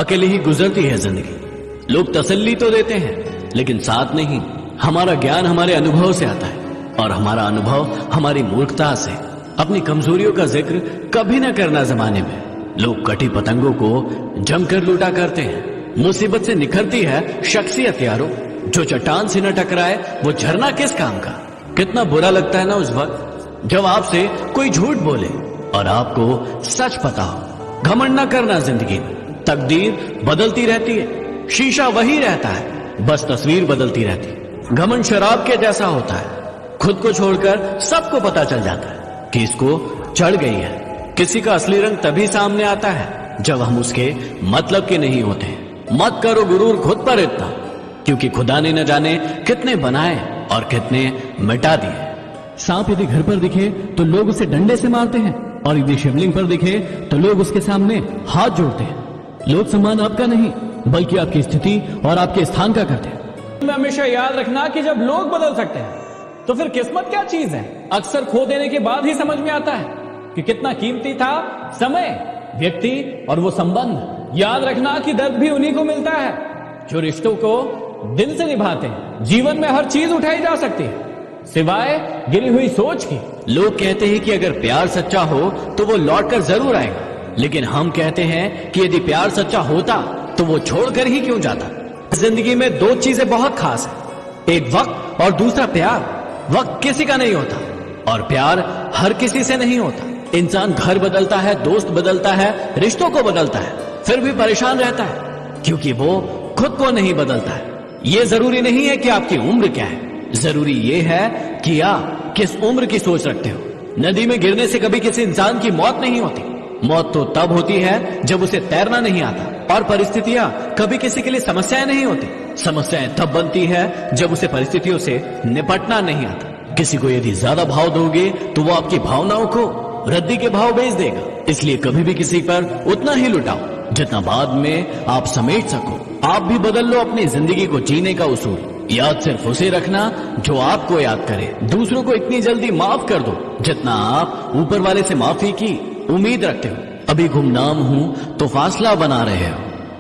अकेले ही गुजरती है जिंदगी। लोग तसल्ली तो देते हैं लेकिन साथ नहीं। हमारा ज्ञान हमारे अनुभव से आता है और हमारा अनुभव हमारी मूर्खता से। अपनी कमजोरियों का जिक्र कभी ना करना। जमाने में लोग कटी पतंगों को जमकर लूटा करते हैं। मुसीबत से निखरती है शख्सियत यारो। जो चट्टान से न टकराए वो झरना किस काम का। कितना बुरा लगता है ना उस वक्त जब आपसे कोई झूठ बोले और आपको सच पता हो। घमंड न करना जिंदगी में। तकदीर बदलती रहती है, शीशा वही रहता है, बस तस्वीर बदलती रहती है। घमंड शराब के जैसा होता है, खुद को छोड़कर सबको पता चल जाता है कि इसको चढ़ गई है। किसी का असली रंग तभी सामने आता है जब हम उसके मतलब के नहीं होते। मत करो गुरूर खुद पर इतना, क्योंकि खुदा ने न जाने कितने बनाए और कितने मिटा दिए। सांप यदि घर पर दिखे तो लोग उसे डंडे से मारते हैं और यदि शिवलिंग पर दिखे तो लोग उसके सामने हाथ जोड़ते हैं। लोग सम्मान आपका नहीं बल्कि आपकी स्थिति और आपके स्थान का करते हैं। हमेशा याद रखना कि जब लोग बदल सकते हैं तो फिर किस्मत क्या चीज है। अक्सर खो देने के बाद ही समझ में आता है कि कितना कीमती था समय, व्यक्ति और वो संबंध। याद रखना कि दर्द भी उन्हीं को मिलता है जो रिश्तों को दिल से निभाते हैं। जीवन में हर चीज उठाई जा सकती है सिवाय गिरी हुई सोच की। लोग कहते हैं कि अगर प्यार सच्चा हो तो वो लौट कर जरूर आएगा, लेकिन हम कहते हैं कि यदि प्यार सच्चा होता तो वो छोड़कर ही क्यों जाता। जिंदगी में दो चीजें बहुत खास है, एक वक्त और दूसरा प्यार। वक्त किसी का नहीं होता और प्यार हर किसी से नहीं होता। इंसान घर बदलता है, दोस्त बदलता है, रिश्तों को बदलता है, फिर भी परेशान रहता है क्योंकि वो खुद को नहीं बदलता है। ये जरूरी नहीं है कि आपकी उम्र क्या है, जरूरी ये है कि आप किस उम्र की सोच रखते हो। नदी में गिरने से कभी किसी इंसान की मौत नहीं होती। मौत तो तब होती है जब उसे तैरना नहीं आता। और परिस्थितियां कभी किसी के लिए समस्याएं नहीं होती। समस्याएं तब बनती है जब उसे परिस्थितियों से निपटना नहीं आता। किसी को यदि ज्यादा भाव दोगे तो वो आपकी भावनाओं को रद्दी के भाव बेच देगा। इसलिए कभी भी किसी पर उतना ही लुटाओ जितना बाद में आप समेट सको। आप भी बदल लो अपनी जिंदगी को जीने का उसूल। याद सिर्फ उसे रखना जो आपको याद करे। दूसरों को इतनी जल्दी माफ कर दो जितना आप ऊपर वाले से माफी की उम्मीद रखते हो। अभी गुमनाम हूं तो फासला बना रहे हो,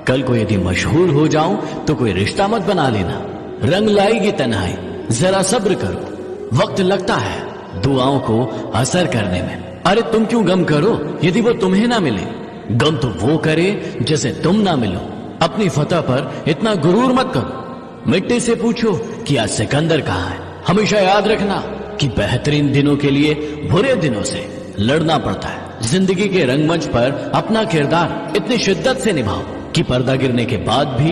कल को यदि मशहूर हो जाऊं तो कोई रिश्ता मत बना लेना। रंग लाएगी तन्हाई, जरा सब्र करो। वक्त लगता है दुआओं को असर करने में। अरे तुम क्यों गम करो यदि वो तुम्हें ना मिले। गम तो वो करे जिसे तुम ना मिलो। अपनी फतह पर इतना गुरूर मत करो। मिट्टी से पूछो कि आज सिकंदर कहाँ है। हमेशा याद रखना कि बेहतरीन दिनों के लिए बुरे दिनों से लड़ना पड़ता है। जिंदगी के रंगमंच पर अपना किरदार इतनी शिद्दत से निभाओ कि पर्दा गिरने के बाद भी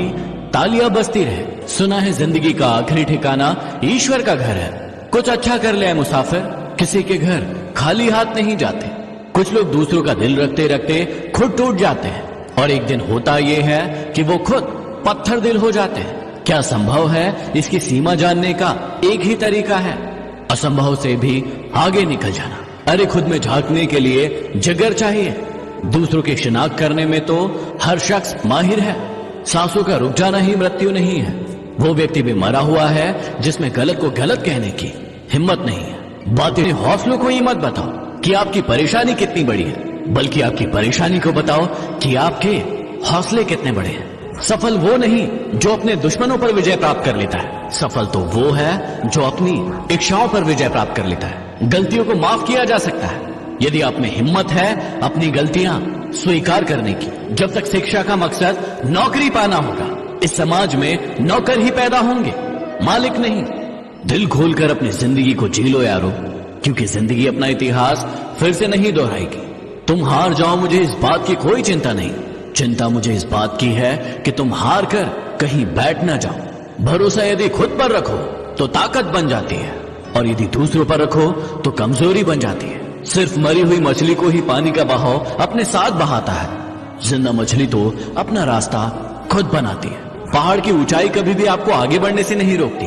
तालियां बजती रहे। सुना है जिंदगी का आखिरी ठिकाना ईश्वर का घर है। कुछ अच्छा कर ले मुसाफिर, किसी के घर खाली हाथ नहीं जाते। कुछ लोग दूसरों का दिल रखते रखते खुद टूट जाते हैं और एक दिन होता यह है कि वो खुद पत्थर दिल हो जाते हैं। क्या संभव है इसकी सीमा जानने का एक ही तरीका है, असंभव से भी आगे निकल जाना। अरे खुद में झांकने के लिए जिगर चाहिए। दूसरों की शिनाख्त करने में तो हर शख्स माहिर है। सांसों का रुक जाना ही मृत्यु नहीं है। वो व्यक्ति भी मरा हुआ है जिसमें गलत को गलत कहने की हिम्मत नहीं है। बातें हौसलों को ही मत बताओ कि आपकी परेशानी कितनी बड़ी है, बल्कि आपकी परेशानी को बताओ कि आपके हौसले कितने बड़े हैं। सफल वो नहीं जो अपने दुश्मनों पर विजय प्राप्त कर लेता है, सफल तो वो है जो अपनी इच्छाओं पर विजय प्राप्त कर लेता है। गलतियों को माफ किया जा सकता है यदि आप में हिम्मत है अपनी गलतियां स्वीकार करने की। जब तक शिक्षा का मकसद नौकरी पाना होगा, इस समाज में नौकर ही पैदा होंगे, मालिक नहीं। दिल खोलकर अपनी जिंदगी को जी लो यारो, क्योंकि जिंदगी अपना इतिहास फिर से नहीं दोहराएगी। तुम हार जाओ मुझे इस बात की कोई चिंता नहीं। चिंता मुझे इस बात की है कि तुम हार कर कहीं बैठ ना जाओ। भरोसा यदि खुद पर रखो तो ताकत बन जाती है और यदि दूसरों पर रखो तो कमजोरी बन जाती है। सिर्फ मरी हुई मछली को ही पानी का बहाव अपने साथ बहाता है। जिंदा मछली तो अपना रास्ता खुद बनाती है। पहाड़ की ऊंचाई कभी भी आपको आगे बढ़ने से नहीं रोकती,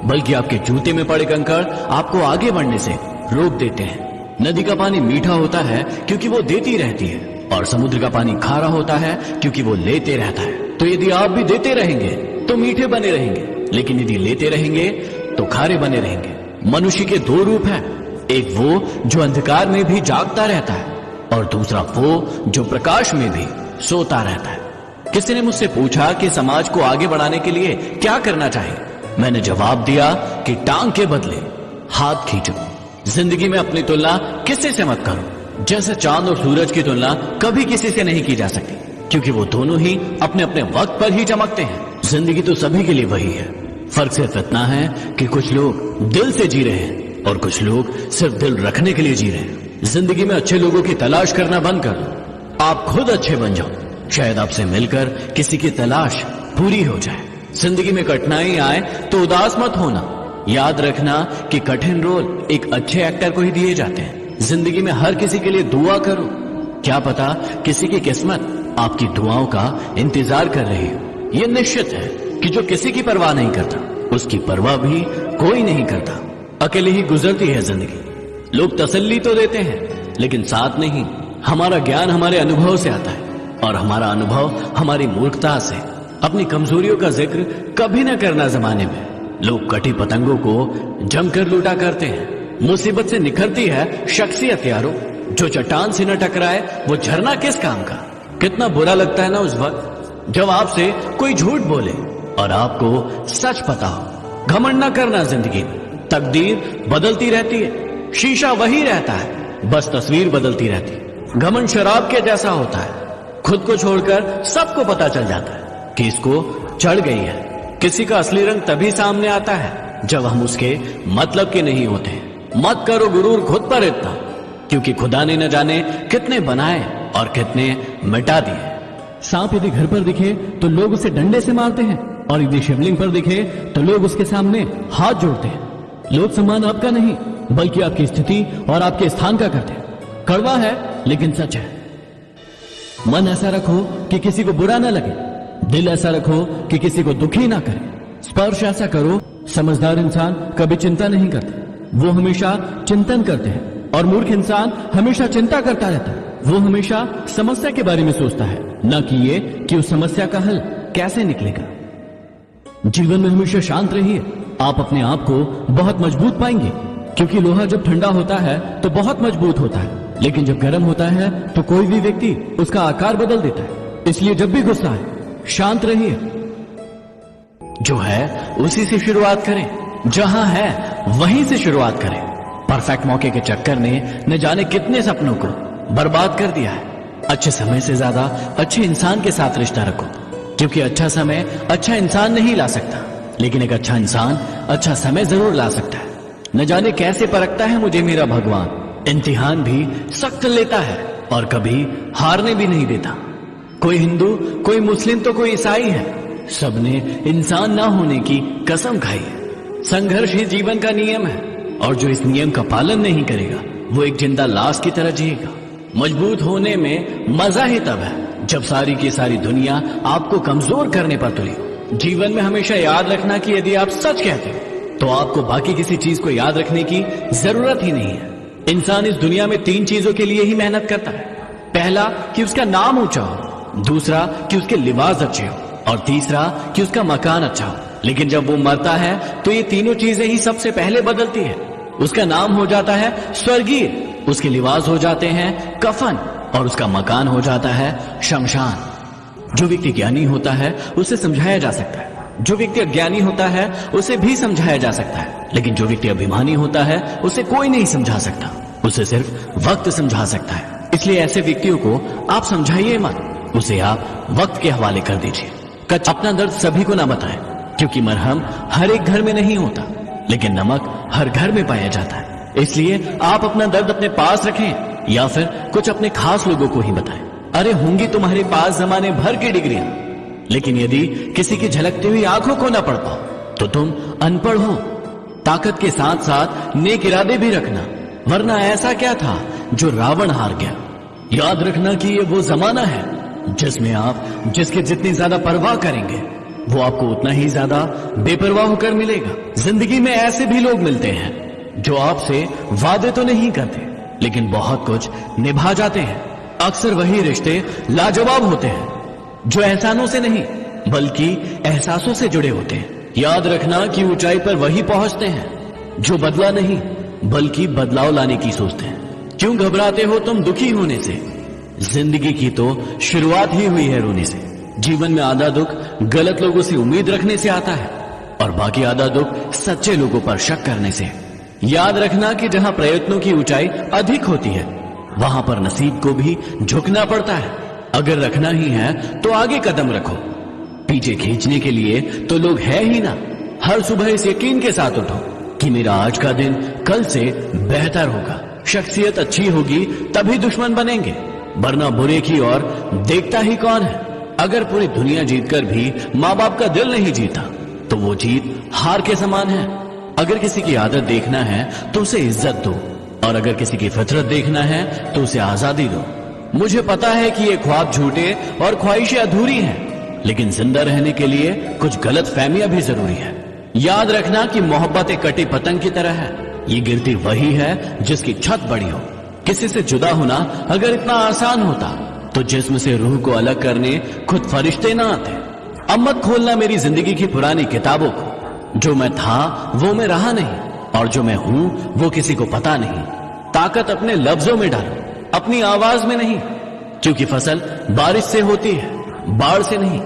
बल्कि आपके जूते में पड़े कंकड़ आपको आगे बढ़ने से रोक देते हैं। नदी का पानी मीठा होता है क्योंकि वो देती रहती है और समुद्र का पानी खारा होता है क्योंकि वो लेते रहता है। तो यदि आप भी देते रहेंगे तो मीठे बने रहेंगे, लेकिन यदि लेते रहेंगे तो खारे बने रहेंगे। मनुष्य के दो रूप हैं, एक वो जो अंधकार में भी जागता रहता है और दूसरा वो जो प्रकाश में भी सोता रहता है। किसी ने मुझसे पूछा कि समाज को आगे बढ़ाने के लिए क्या करना चाहिए। मैंने जवाब दिया कि टांग के बदले हाथ खींचो। जिंदगी में अपनी तुलना किसी से मत करो। जैसे चांद और सूरज की तुलना कभी किसी से नहीं की जा सकती, क्योंकि वो दोनों ही अपने अपने वक्त पर ही चमकते हैं। जिंदगी तो सभी के लिए वही है। फर्क सिर्फ इतना है कि कुछ लोग दिल से जी रहे हैं और कुछ लोग सिर्फ दिल रखने के लिए जी रहे हैं। जिंदगी में अच्छे लोगों की तलाश करना बंद कर दो, आप खुद अच्छे बन जाओ। शायद आपसे मिलकर किसी की तलाश पूरी हो जाए। जिंदगी में कठिनाई आए तो उदास मत होना। याद रखना कि कठिन रोल एक अच्छे एक्टर को ही दिए जाते हैं। जिंदगी में हर किसी के लिए दुआ करो। क्या पता किसी की किस्मत आपकी दुआओं का इंतजार कर रही हो। यह निश्चित है कि जो किसी की परवाह नहीं करता, उसकी परवाह भी कोई नहीं करता। अकेले ही गुजरती है जिंदगी। लोग तसल्ली तो देते हैं, लेकिन साथ नहीं। हमारा ज्ञान हमारे अनुभव से आता है और हमारा अनुभव हमारी मूर्खता से। अपनी कमजोरियों का जिक्र कभी न करना। जमाने में लोग कटी पतंगों को जमकर लूटा करते हैं। मुसीबत से निखरती है शख्सियत यारो। जो चट्टान से न टकराए वो झरना किस काम का। कितना बुरा लगता है ना उस वक्त जब आपसे कोई झूठ बोले और आपको सच पता हो। घमंड न करना जिंदगी में। तकदीर बदलती रहती है, शीशा वही रहता है, बस तस्वीर बदलती रहती है। घमंड शराब के जैसा होता है। खुद को छोड़कर सबको पता चल जाता है कि इसको चढ़ गई है। किसी का असली रंग तभी सामने आता है जब हम उसके मतलब के नहीं होते। मत करो गुरूर खुद पर इतना, क्योंकि खुदा ने न जाने कितने बनाए और कितने मिटा दिए। सांप यदि घर पर दिखे तो लोग उसे डंडे से मारते हैं, और यदि शिवलिंग पर दिखे तो लोग उसके सामने हाथ जोड़ते हैं। लोक सम्मान आपका नहीं, बल्कि आपकी स्थिति और आपके स्थान का करते हैं। कड़वा है लेकिन सच है। मन ऐसा रखो कि किसी को बुरा ना लगे। दिल ऐसा रखो कि किसी को दुखी ना करे। स्पर्श ऐसा करो। समझदार इंसान कभी चिंता नहीं करते, वो हमेशा चिंतन करते हैं। और मूर्ख इंसान हमेशा चिंता करता रहता है। वो हमेशा समस्या के बारे में सोचता है, न कि ये कि उस समस्या का हल कैसे निकलेगा। जीवन में हमेशा शांत रहिए। आप अपने आप को बहुत मजबूत पाएंगे, क्योंकि लोहा जब ठंडा होता है तो बहुत मजबूत होता है, लेकिन जब गर्म होता है तो कोई भी व्यक्ति उसका आकार बदल देता है। इसलिए जब भी गुस्सा आए शांत रहिए। जो है उसी से शुरुआत करें, जहां है वहीं से शुरुआत करें। परफेक्ट मौके के चक्कर ने न जाने कितने सपनों को बर्बाद कर दिया है। अच्छे समय से ज्यादा अच्छे इंसान के साथ रिश्ता रखो, क्योंकि अच्छा समय अच्छा इंसान नहीं ला सकता, लेकिन एक अच्छा इंसान अच्छा समय जरूर ला सकता है। न जाने कैसे परखता है मुझे मेरा भगवान। इम्तिहान भी सख्त लेता है और कभी हारने भी नहीं देता। कोई हिंदू, कोई मुस्लिम तो कोई ईसाई है, सबने इंसान ना होने की कसम खाई है। संघर्ष ही जीवन का नियम है, और जो इस नियम का पालन नहीं करेगा वो एक जिंदा लाश की तरह जिएगा। मजबूत होने में मजा ही तब है जब सारी की सारी दुनिया आपको कमजोर करने पर तुली हो। जीवन में हमेशा याद रखना कि यदि आप सच कहते हो तो आपको बाकी किसी चीज को याद रखने की जरूरत ही नहीं है। इंसान इस दुनिया में 3 चीजों के लिए ही मेहनत करता है। पहला कि उसका नाम ऊंचा हो, दूसरा कि उसके लिबास अच्छे हो, और तीसरा कि उसका मकान अच्छा हो। लेकिन जब वो मरता है तो ये तीनों चीजें ही सबसे पहले बदलती है। उसका नाम हो जाता है स्वर्गीय, उसके लिबास हो जाते हैं कफन, और उसका मकान हो जाता है शमशान। जो व्यक्ति ज्ञानी होता है उसे समझाया जा सकता है, जो व्यक्ति अज्ञानी होता है उसे भी समझाया जा सकता है, लेकिन जो व्यक्ति अभिमानी होता है उसे कोई नहीं समझा सकता, उसे सिर्फ वक्त समझा सकता है। इसलिए ऐसे व्यक्तियों को आप समझाइए मत, उसे आप वक्त के हवाले कर दीजिए। अपना दर्द सभी को ना बताएं, क्योंकि मरहम हर एक घर में नहीं होता, लेकिन नमक हर घर में पाया जाता है। इसलिए आप अपना दर्द अपने पास रखें, या फिर कुछ अपने खास लोगों को ही बताएं। अरे होंगी तुम्हारे पास जमाने भर की डिग्रियां, लेकिन यदि किसी की झलकती हुई आंखों को ना पढ़ पाओ तो तुम अनपढ़ हो। ताकत के साथ साथ नेक इरादे भी रखना, वरना ऐसा क्या था जो रावण हार गया। याद रखना कि ये वो जमाना है जिसमें आप जिसके जितनी ज्यादा परवाह करेंगे वो आपको उतना ही ज्यादा बेपरवाह होकर मिलेगा। जिंदगी में ऐसे भी लोग मिलते हैं जो आपसे वादे तो नहीं करते, लेकिन बहुत कुछ निभा जाते हैं। अक्सर वही रिश्ते लाजवाब होते हैं जो एहसानों से नहीं बल्कि एहसासों से जुड़े होते हैं। याद रखना कि ऊंचाई पर वही पहुंचते हैं जो बदला नहीं बल्कि बदलाव लाने की सोचते हैं। क्यों घबराते हो तुम दुखी होने से? जिंदगी की तो शुरुआत ही हुई है रोने से। जीवन में आधा दुख गलत लोगों से उम्मीद रखने से आता है और बाकी आधा दुख सच्चे लोगों पर शक करने से। याद रखना कि जहां प्रयत्नों की ऊंचाई अधिक होती है वहां पर नसीब को भी झुकना पड़ता है। अगर रखना ही है तो आगे कदम रखो, पीछे खींचने के लिए तो लोग है ही ना। हर सुबह इस यकीन के साथ उठो कि मेरा आज का दिन कल से बेहतर होगा। शख्सियत अच्छी होगी तभी दुश्मन बनेंगे, वरना बुरे की ओर देखता ही कौन है। अगर पूरी दुनिया जीतकर भी माँ बाप का दिल नहीं जीता तो वो जीत हार के समान है। अगर किसी की आदत देखना है तो उसे इज्जत दो, और अगर किसी की फितरत देखना है तो उसे आजादी दो। मुझे पता है कि ये ख्वाब झूठे और ख्वाहिशें अधूरी हैं, लेकिन जिंदा रहने के लिए कुछ गलत फहमियां भी जरूरी है। याद रखना कि मोहब्बत एक कटी पतंग की तरह है, ये गिरती वही है जिसकी छत बड़ी हो। किसी से जुदा होना अगर इतना आसान होता तो जिस्म से रूह को अलग करने खुद फरिश्ते ना आते। अब मत खोलना मेरी जिंदगी की पुरानी किताबों को। जो मैं था वो मैं रहा नहीं, और जो मैं हूं वो किसी को पता नहीं। ताकत अपने लफ्जों में डालो, अपनी आवाज में नहीं, क्योंकि फसल बारिश से होती है, बाढ़ से नहीं।